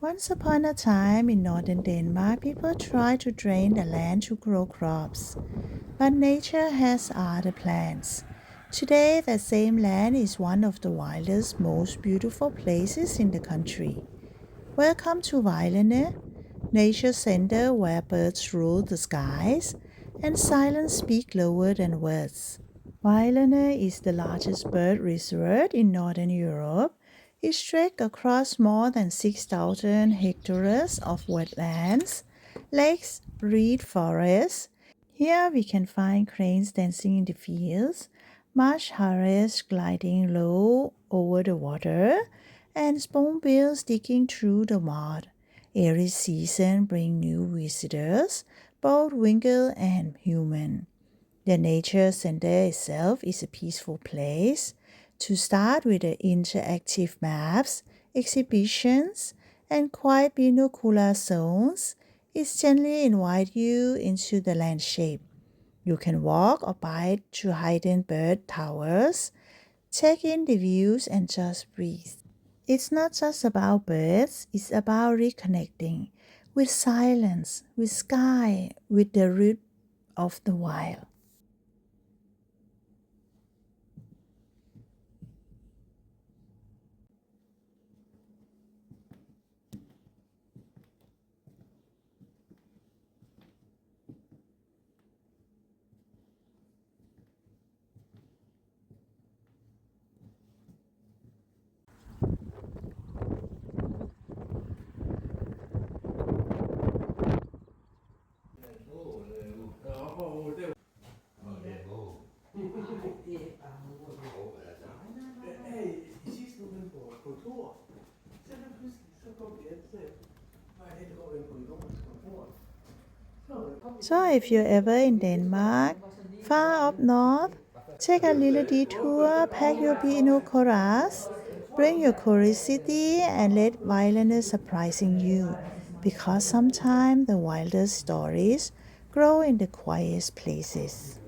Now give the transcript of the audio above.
Once upon a time in northern Denmark, people tried to drain the land to grow crops. But nature has other plans. Today, the same land is one of the wildest, most beautiful places in the country. Welcome to Vejlerne, nature center where birds rule the skies and silence speak lower than words. Vejlerne is the largest bird reservoir in northern Europe. It stretches across more than 6,000 hectares of wetlands, lakes, reed forests. Here we can find cranes dancing in the fields, marsh hares gliding low over the water, and spoonbills digging through the mud. Every season brings new visitors, both winged and human. The nature center itself is a peaceful place. To start with the interactive maps, exhibitions, and quiet binocular zones, it gently invites you into the landscape. You can walk or bike to hidden bird towers, take in the views, and just breathe. It's not just about birds, it's about reconnecting with silence, with sky, with the root of the wild. So if you're ever in Denmark, far up north, take a little detour, pack your binoculars, bring your curiosity, and let wilderness surprising you, because sometimes the wildest stories grow in the quietest places.